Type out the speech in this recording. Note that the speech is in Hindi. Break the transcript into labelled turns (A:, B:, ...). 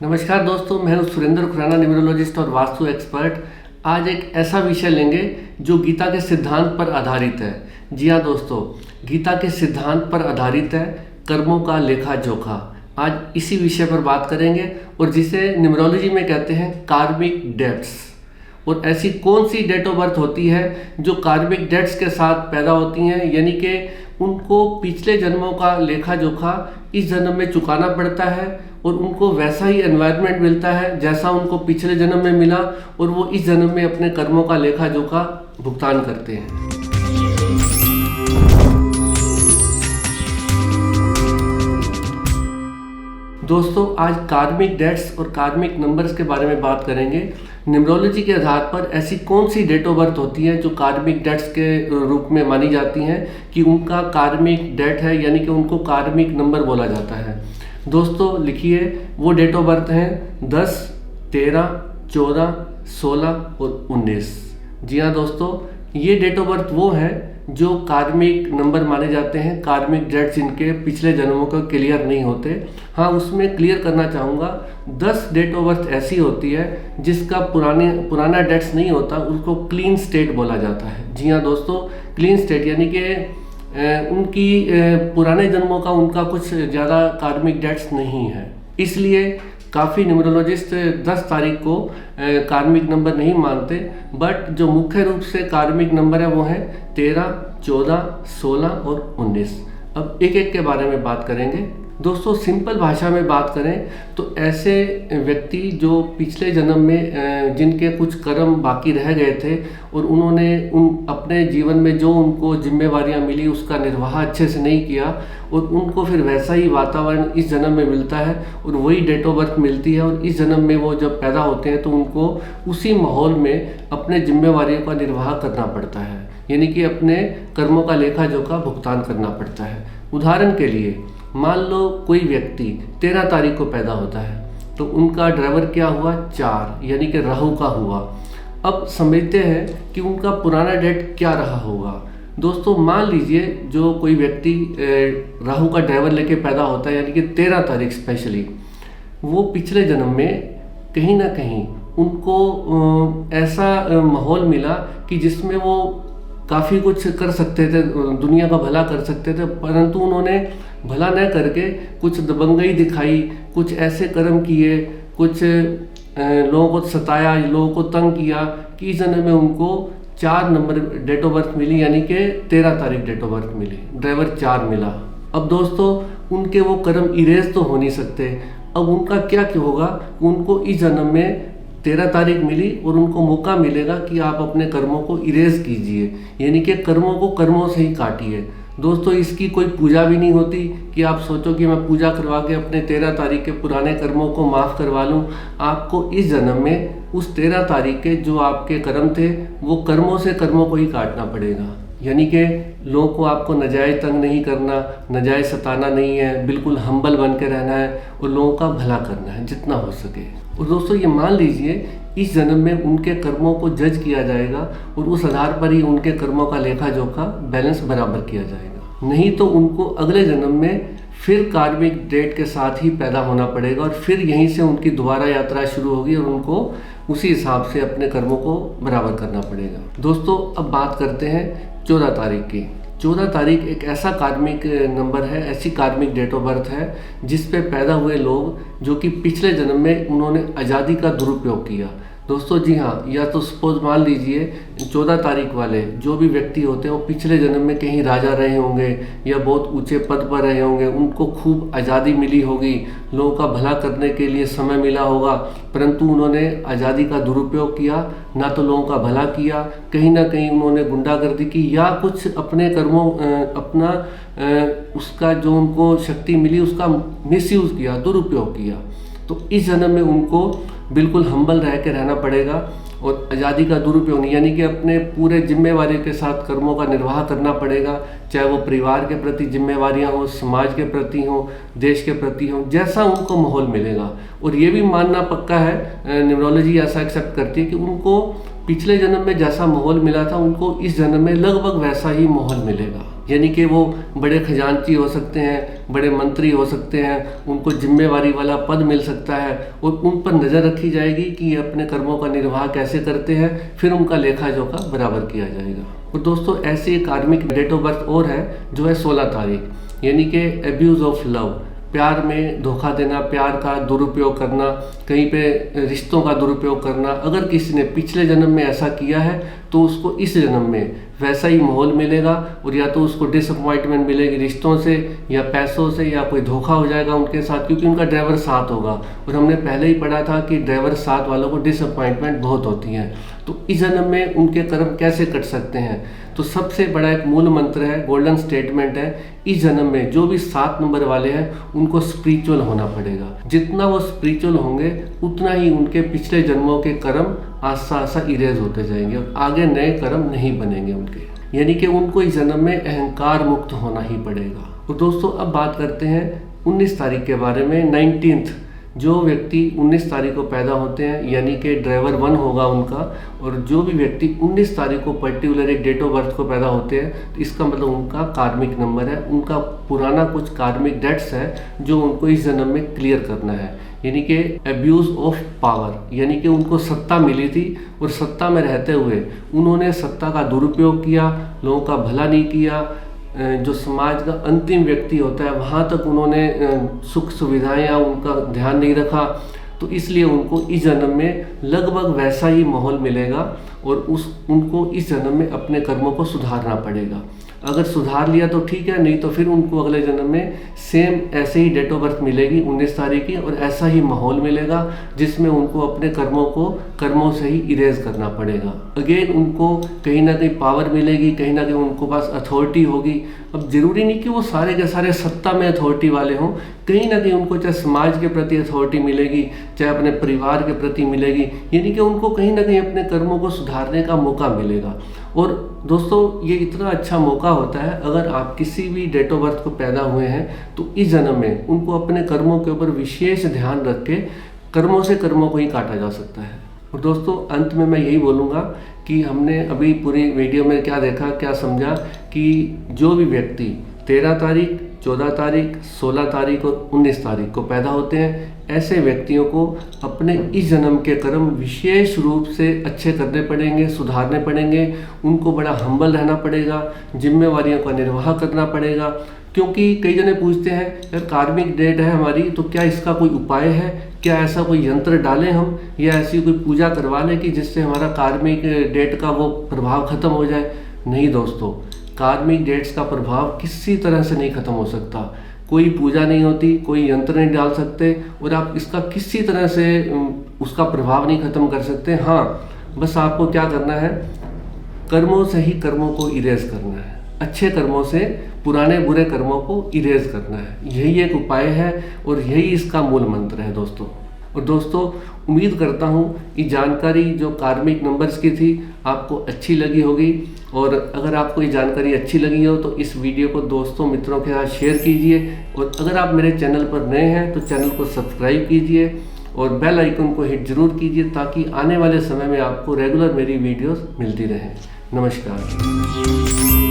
A: नमस्कार दोस्तों, मैं हूं सुरेंद्र खुराना, न्यूमरोलॉजिस्ट और वास्तु एक्सपर्ट। आज एक ऐसा विषय लेंगे जो गीता के सिद्धांत पर आधारित है। जी हाँ दोस्तों, गीता के सिद्धांत पर आधारित है कर्मों का लेखा जोखा। आज इसी विषय पर बात करेंगे और जिसे न्यूमरोलॉजी में कहते हैं कार्मिक डेट्स। और ऐसी कौन सी डेट ऑफ बर्थ होती है जो कार्मिक डेट्स के साथ पैदा होती हैं, यानी कि उनको पिछले जन्मों का लेखा जोखा इस जन्म में चुकाना पड़ता है और उनको वैसा ही एनवायरनमेंट मिलता है जैसा उनको पिछले जन्म में मिला, और वो इस जन्म में अपने कर्मों का लेखा जोखा भुगतान करते हैं। दोस्तों, आज कार्मिक डेट्स और कार्मिक नंबर्स के बारे में बात करेंगे। न्यूमरोलॉजी के आधार पर ऐसी कौन सी डेट ऑफ बर्थ होती है जो कार्मिक डेट्स के रूप में मानी जाती हैं कि उनका कार्मिक डेट है, यानी कि उनको कार्मिक नंबर बोला जाता है। दोस्तों लिखिए, वो डेट ऑफ बर्थ हैं 10, 13, 14, 16 और 19। जी हाँ दोस्तों, ये डेट ऑफ बर्थ वो हैं जो कार्मिक नंबर माने जाते हैं। कार्मिक डेट्स जिनके पिछले जन्मों का क्लियर नहीं होते। हाँ, उसमें क्लियर करना चाहूँगा, 10 डेट ऑफ बर्थ ऐसी होती है जिसका पुराना डेट्स नहीं होता, उसको क्लीन स्टेट बोला जाता है। जी हाँ दोस्तों, क्लीन स्टेट यानी कि उनकी पुराने जन्मों का उनका कुछ ज़्यादा कार्मिक डेट्स नहीं है। इसलिए काफ़ी न्यूमरोलॉजिस्ट 10 तारीख को कार्मिक नंबर नहीं मानते, बट जो मुख्य रूप से कार्मिक नंबर है वो है 13, 14, 16 और 19। अब एक एक के बारे में बात करेंगे। दोस्तों, सिंपल भाषा में बात करें तो ऐसे व्यक्ति जो पिछले जन्म में जिनके कुछ कर्म बाकी रह गए थे और उन्होंने अपने जीवन में जो उनको जिम्मेवारियां मिली उसका निर्वाह अच्छे से नहीं किया, और उनको फिर वैसा ही वातावरण इस जन्म में मिलता है और वही डेट ऑफ बर्थ मिलती है, और इस जन्म में वो जब पैदा होते हैं तो उनको उसी माहौल में अपने जिम्मेवारियों का निर्वाह करना पड़ता है, यानी कि अपने कर्मों का लेखा जोखा भुगतान करना पड़ता है। उदाहरण के लिए मान लो कोई व्यक्ति 13 तारीख को पैदा होता है तो उनका ड्राइवर क्या हुआ, 4, यानी कि राहु का हुआ। अब समझते हैं कि उनका पुराना डेट क्या रहा होगा। दोस्तों, मान लीजिए जो कोई व्यक्ति राहु का ड्राइवर लेके पैदा होता है, यानी कि 13 तारीख स्पेशली, वो पिछले जन्म में कहीं ना कहीं उनको ऐसा माहौल मिला कि जिसमें वो काफ़ी कुछ कर सकते थे, दुनिया का भला कर सकते थे, परंतु उन्होंने भला न करके कुछ दबंगई दिखाई, कुछ ऐसे कर्म किए, कुछ लोगों को सताया, लोगों को तंग किया कि इस जन्म में उनको 4 नंबर डेट ऑफ बर्थ मिली, यानी कि 13 तारीख डेट ऑफ बर्थ मिली, ड्राइवर 4 मिला। अब दोस्तों, उनके वो कर्म इरेज तो हो नहीं सकते। अब उनका क्या होगा, उनको इस जन्म में 13 तारीख मिली और उनको मौका मिलेगा कि आप अपने कर्मों को इरेज कीजिए, यानी कि कर्मों को कर्मों से ही काटिए। दोस्तों, इसकी कोई पूजा भी नहीं होती कि आप सोचो कि मैं पूजा करवा के अपने 13 तारीख के पुराने कर्मों को माफ़ करवा लूँ। आपको इस जन्म में उस 13 तारीख के जो आपके कर्म थे वो कर्मों से कर्मों को ही काटना पड़ेगा, यानी कि लोगों को आपको नजायज़ तंग नहीं करना, नजायज़ सताना नहीं है, बिल्कुल हम्बल बन के रहना है और लोगों का भला करना है जितना हो सके। और दोस्तों, ये मान लीजिए इस जन्म में उनके कर्मों को जज किया जाएगा और उस आधार पर ही उनके कर्मों का लेखा जोखा बैलेंस बराबर किया जाएगा। नहीं तो उनको अगले जन्म में फिर कार्मिक डेट के साथ ही पैदा होना पड़ेगा और फिर यहीं से उनकी दोबारा यात्रा शुरू होगी और उनको उसी हिसाब से अपने कर्मों को बराबर करना पड़ेगा। दोस्तों, अब बात करते हैं 14 तारीख की। 14 तारीख एक ऐसा कार्मिक नंबर है, ऐसी कार्मिक डेट ऑफ बर्थ है जिस पे पैदा हुए लोग जो कि पिछले जन्म में उन्होंने आज़ादी का दुरुपयोग किया। दोस्तों जी हाँ, या तो सपोज मान लीजिए 14 तारीख वाले जो भी व्यक्ति होते हैं वो पिछले जन्म में कहीं राजा रहे होंगे या बहुत ऊंचे पद पर रहे होंगे, उनको खूब आज़ादी मिली होगी, लोगों का भला करने के लिए समय मिला होगा, परंतु उन्होंने आज़ादी का दुरुपयोग किया, ना तो लोगों का भला किया, कहीं ना कहीं उन्होंने गुंडागर्दी की या कुछ अपने कर्मों अपना उसका जो उनको शक्ति मिली उसका मिसयूज़ किया, दुरुपयोग किया। तो इस जन्म में उनको बिल्कुल हम्बल रह के रहना पड़ेगा और आज़ादी का दुरुपयोग नहीं, यानी कि अपने पूरे जिम्मेवारी के साथ कर्मों का निर्वाह करना पड़ेगा, चाहे वो परिवार के प्रति जिम्मेवारियां हो, समाज के प्रति हो, देश के प्रति हो, जैसा उनको माहौल मिलेगा। और ये भी मानना पक्का है, न्यूमरोलॉजी ऐसा एक्सेप्ट करती है कि उनको पिछले जन्म में जैसा माहौल मिला था उनको इस जन्म में लगभग वैसा ही माहौल मिलेगा। यानी कि वो बड़े खजांची हो सकते हैं, बड़े मंत्री हो सकते हैं, उनको जिम्मेवारी वाला पद मिल सकता है और उन पर नज़र रखी जाएगी कि ये अपने कर्मों का निर्वाह कैसे करते हैं, फिर उनका लेखा जोखा बराबर किया जाएगा। और दोस्तों ऐसी एक कार्मिक डेट ऑफ बर्थ और है जो है 16 तारीख, यानी कि एब्यूज़ ऑफ लव, प्यार में धोखा देना, प्यार का दुरुपयोग करना, कहीं पे रिश्तों का दुरुपयोग करना। अगर किसी ने पिछले जन्म में ऐसा किया है तो उसको इस जन्म में वैसा ही माहौल मिलेगा और या तो उसको डिसअपॉइंटमेंट मिलेगी रिश्तों से या पैसों से, या कोई धोखा हो जाएगा उनके साथ, क्योंकि उनका ड्राइवर साथ होगा। और हमने पहले ही पढ़ा था कि ड्राइवर साथ वालों को डिसअपॉइंटमेंट बहुत होती है। तो इस जन्म में उनके कर्म कैसे कट सकते हैं? तो सबसे बड़ा एक मूल मंत्र है, गोल्डन स्टेटमेंट है, इस जन्म में जो भी 7 नंबर वाले हैं उनको स्पिरिचुअल होना पड़ेगा। जितना वो स्पिरिचुअल होंगे उतना ही उनके पिछले जन्मों के कर्म आस्ता आस्ता इरेज होते जाएंगे और आगे नए कर्म नहीं बनेंगे उनके, यानी कि उनको इस जन्म में अहंकार मुक्त होना ही पड़ेगा। तो दोस्तों अब बात करते हैं 19 तारीख के बारे में। 19th, जो व्यक्ति 19 तारीख को पैदा होते हैं यानी कि ड्राइवर 1 होगा उनका, और जो भी व्यक्ति 19 तारीख को पर्टिकुलर एक डेट ऑफ बर्थ को पैदा होते हैं तो इसका मतलब उनका कार्मिक नंबर है, उनका पुराना कुछ कार्मिक डेट्स है जो उनको इस जन्म में क्लियर करना है। यानी कि एब्यूज़ ऑफ पावर, यानी कि उनको सत्ता मिली थी और सत्ता में रहते हुए उन्होंने सत्ता का दुरुपयोग किया, लोगों का भला नहीं किया, जो समाज का अंतिम व्यक्ति होता है वहाँ तक उन्होंने सुख सुविधाएं या उनका ध्यान नहीं रखा। तो इसलिए उनको इस जन्म में लगभग वैसा ही माहौल मिलेगा और उनको इस जन्म में अपने कर्मों को सुधारना पड़ेगा। अगर सुधार लिया तो ठीक है, नहीं तो फिर उनको अगले जन्म में सेम ऐसे ही डेट ऑफ बर्थ मिलेगी 19 तारीख की और ऐसा ही माहौल मिलेगा जिसमें उनको अपने कर्मों से ही इरेज करना पड़ेगा। अगेन उनको कहीं ना कहीं पावर मिलेगी, कहीं ना कहीं उनको पास अथॉरिटी होगी। अब जरूरी नहीं कि वो सारे के सारे सत्ता में अथॉरिटी वाले हों, कहीं ना कहीं उनको चाहे समाज के प्रति अथॉरिटी मिलेगी, चाहे अपने परिवार के प्रति मिलेगी, यानी कि उनको कहीं ना कहीं अपने कर्मों को सुधारने का मौका मिलेगा। और दोस्तों ये इतना अच्छा मौका होता है, अगर आप किसी भी डेट ऑफ बर्थ को पैदा हुए हैं तो इस जन्म में उनको अपने कर्मों के ऊपर विशेष ध्यान रख के कर्मों से कर्मों को ही काटा जा सकता है। और दोस्तों अंत में मैं यही बोलूँगा कि हमने अभी पूरी वीडियो में क्या देखा, क्या समझा कि जो भी व्यक्ति 13 तारीख, 14 तारीख, 16 तारीख और 19 तारीख को पैदा होते हैं, ऐसे व्यक्तियों को अपने इस जन्म के कर्म विशेष रूप से अच्छे करने पड़ेंगे, सुधारने पड़ेंगे। उनको बड़ा हम्बल रहना पड़ेगा, जिम्मेवारियों का निर्वाह करना पड़ेगा। क्योंकि कई जने पूछते हैं यार कार्मिक डेट है हमारी, तो क्या इसका कोई उपाय है, क्या ऐसा कोई यंत्र डालें हम या ऐसी कोई पूजा करवा लें कि जिससे हमारा कार्मिक डेट का वो प्रभाव खत्म हो जाए? नहीं दोस्तों, कार्मिक डेट्स का प्रभाव किसी तरह से नहीं खत्म हो सकता। कोई पूजा नहीं होती, कोई यंत्र नहीं डाल सकते और आप इसका किसी तरह से उसका प्रभाव नहीं खत्म कर सकते। हाँ, बस आपको क्या करना है, कर्मों से ही कर्मों को इरेज करना है, अच्छे कर्मों से पुराने बुरे कर्मों को इरेज करना है। यही एक उपाय है और यही इसका मूल मंत्र है दोस्तों। और दोस्तों उम्मीद करता हूँ कि जानकारी जो कार्मिक नंबर्स की थी आपको अच्छी लगी होगी, और अगर आपको ये जानकारी अच्छी लगी हो तो इस वीडियो को दोस्तों मित्रों के साथ शेयर कीजिए। और अगर आप मेरे चैनल पर नए हैं तो चैनल को सब्सक्राइब कीजिए और बेल आइकन को हिट जरूर कीजिए ताकि आने वाले समय में आपको रेगुलर मेरी वीडियोस मिलती रहें। नमस्कार।